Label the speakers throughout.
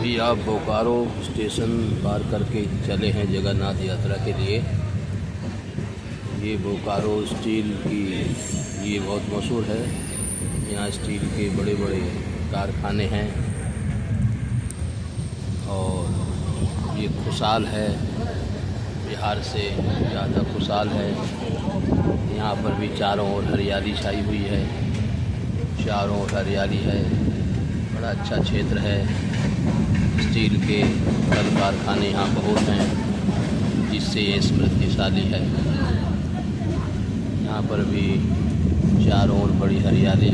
Speaker 1: अभी आप बोकारो स्टेशन पार करके चले हैं जगन्नाथ यात्रा के लिए। ये बोकारो स्टील की ये बहुत मशहूर है। यहाँ स्टील के बड़े बड़े कारखाने हैं और ये खुशहाल है, बिहार से ज़्यादा खुशहाल है। यहाँ पर भी चारों ओर हरियाली छाई हुई है, चारों ओर हरियाली है। बड़ा अच्छा क्षेत्र है। स्टील के कल कारखाने यहाँ बहुत हैं, जिससे ये समृद्धिशाली है। यहाँ पर भी चारों ओर बड़ी हरियाली,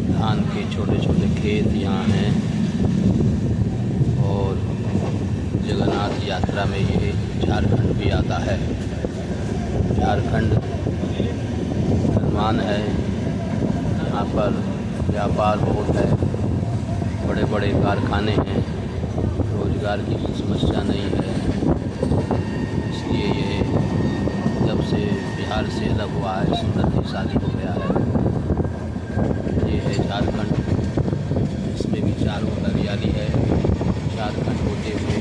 Speaker 1: धान के छोटे छोटे खेत यहाँ हैं और जगन्नाथ यात्रा में ये झारखंड भी आता है। झारखंड धनवान है, यहाँ पर व्यापार बहुत है, बड़े बड़े कारखाने हैं, रोज़गार की समस्या नहीं है। इसलिए ये जब से बिहार से अलग हुआ है समृद्धिशाली हो गया है। ये है झारखंड, इसमें भी चारों हरियाली है। झारखंड होते हुए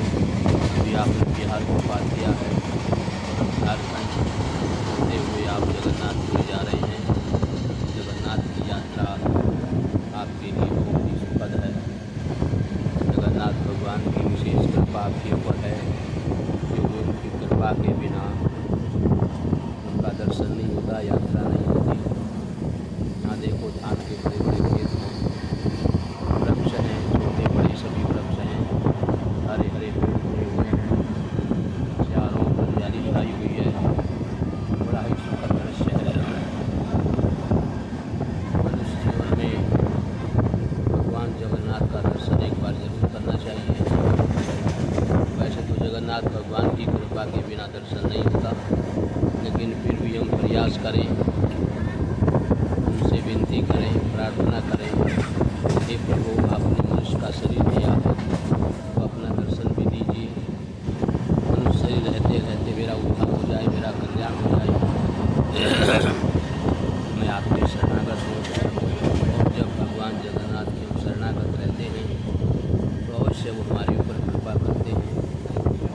Speaker 1: अभी आपने बिहार को पार किया है, झारखंड होते हुए आप जगन्नाथपुरी जा रहे हैं। जगन्नाथ की यात्रा आपके लिए बहुत ही सुखद है। जगन्नाथ भगवान की विशेष कृपा आपके ऊपर है, क्योंकि उनकी कृपा के बिना उनका दर्शन नहीं होता, यात्रा नहीं होती। यहाँ देखो धान के बड़े बड़े खेत हैं, वृक्ष हैं, छोटे बड़े सभी वृक्ष हैं, हरे हरे पेड़ लगे हुए हैं, चारों हरियाली छाई हुई है। बड़ा ही सुखद दृश्य है। मनुष्य जीवन में भगवान जगन्नाथ का दर्शन एक बार जरूर करना चाहिए। वैसे तो जगन्नाथ भगवान की कृपा के बिना दर्शन नहीं होता, लेकिन फिर भी हम प्रयास करें, उनसे विनती करें, प्रार्थना करें। हे प्रभु, आपने मनुष्य का शरीर दिया है तो अपना दर्शन भी दीजिए। मनुष्य शरीर रहते रहते मेरा उद्धार हो जाए, मेरा कल्याण हो जाए। मैं आपके शरणागत हूँ। और जब भगवान जगन्नाथ के हम शरणागत रहते हैं तो अवश्य वो हमारे ऊपर कृपा करते हैं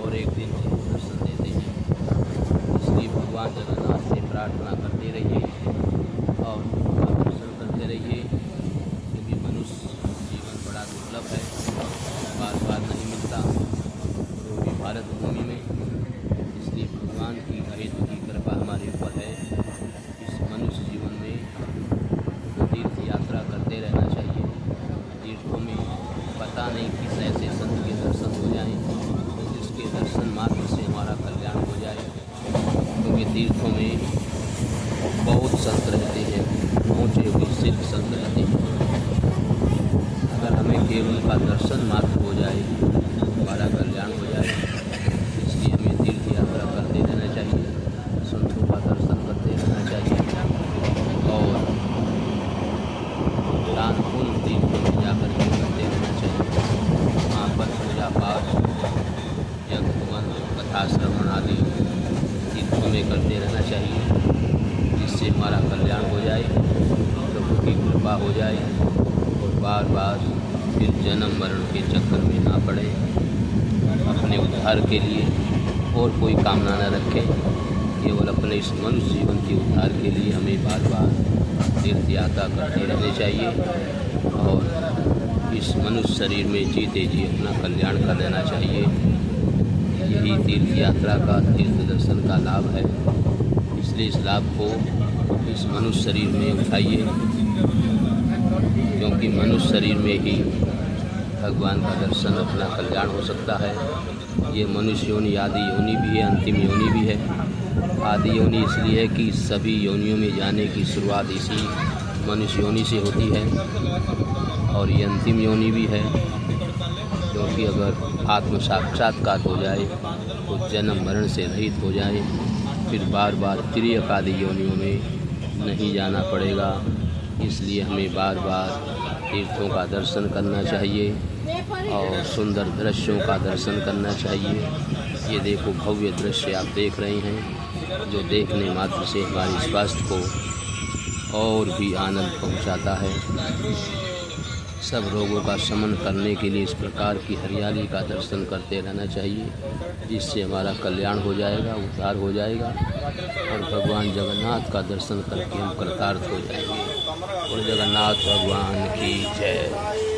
Speaker 1: और एक दिन हमको दर्शन देते हैं। इसलिए भगवान जगन्नाथ से प्रार्थना करते रहिए और उनका दर्शन करते रहिए, क्योंकि मनुष्य जीवन बड़ा दुर्लभ है, बार बार नहीं मिलता, वो भी भारत भूमि में। इसलिए भगवान की अहेतु की कृपा हमारे ऊपर है। इस मनुष्य जीवन में तीर्थ यात्रा करते रहना चाहिए। तीर्थों में पता नहीं किस ऐसे संत के दर्शन हो जाएं जिसके दर्शन मात्र से हमारा कल्याण हो जाए, क्योंकि तीर्थों में बहुत संत रहते हैं, ऊँचे हुए सिद्ध संत रहते हैं। अगर हमें केवल उनका दर्शन मात्र हो जाए हमारा कल्याण हो जाए। इसलिए हमें तीर्थ यात्रा करते रहना चाहिए, संतों का दर्शन करते रहना चाहिए और दान पुण्य तीर्थों में जाकर के करते रहना चाहिए। वहाँ पर पूजा पाठ, यज्ञ हवन, कथा श्रवण आदि तीर्थों में करते रहना चाहिए, जिससे हमारा कल्याण हो जाए, प्रभु की कृपा हो जाए और बार बार फिर जन्म मरण के चक्कर में ना पड़े। अपने उद्धार के लिए और कोई कामना न रखें, केवल अपने इस मनुष्य जीवन के उद्धार के लिए हमें बार बार तीर्थ यात्रा करते रहने चाहिए और इस मनुष्य शरीर में जीते जी अपना कल्याण कर लेना चाहिए। यही तीर्थ यात्रा का, तीर्थ दर्शन का लाभ है। इसलिए इस लाभ को इस मनुष्य शरीर में उठाइए, क्योंकि मनुष्य शरीर में ही भगवान का दर्शन, अपना कल्याण हो सकता है। ये मनुष्य योनि आदि योनि भी है, अंतिम योनि भी है। आदि योनि इसलिए है कि सभी योनियों में जाने की शुरुआत इसी मनुष्य योनि से होती है, और ये अंतिम योनि भी है, क्योंकि अगर आत्म साक्षात्कार हो जाए तो जन्म मरण से रहित हो जाए, फिर बार बार तिर्यक आदि योनियों में नहीं जाना पड़ेगा। इसलिए हमें बार बार तीर्थों का दर्शन करना चाहिए और सुंदर दृश्यों का दर्शन करना चाहिए। ये देखो भव्य दृश्य आप देख रहे हैं, जो देखने मात्र से हमारे स्वास्थ्य को और भी आनंद पहुंचाता है। सब रोगों का शमन करने के लिए इस प्रकार की हरियाली का दर्शन करते रहना चाहिए, जिससे हमारा कल्याण हो जाएगा, उद्धार हो जाएगा और भगवान जगन्नाथ का दर्शन करके हम कृतार्थ हो जाएंगे। और जगन्नाथ भगवान की जय।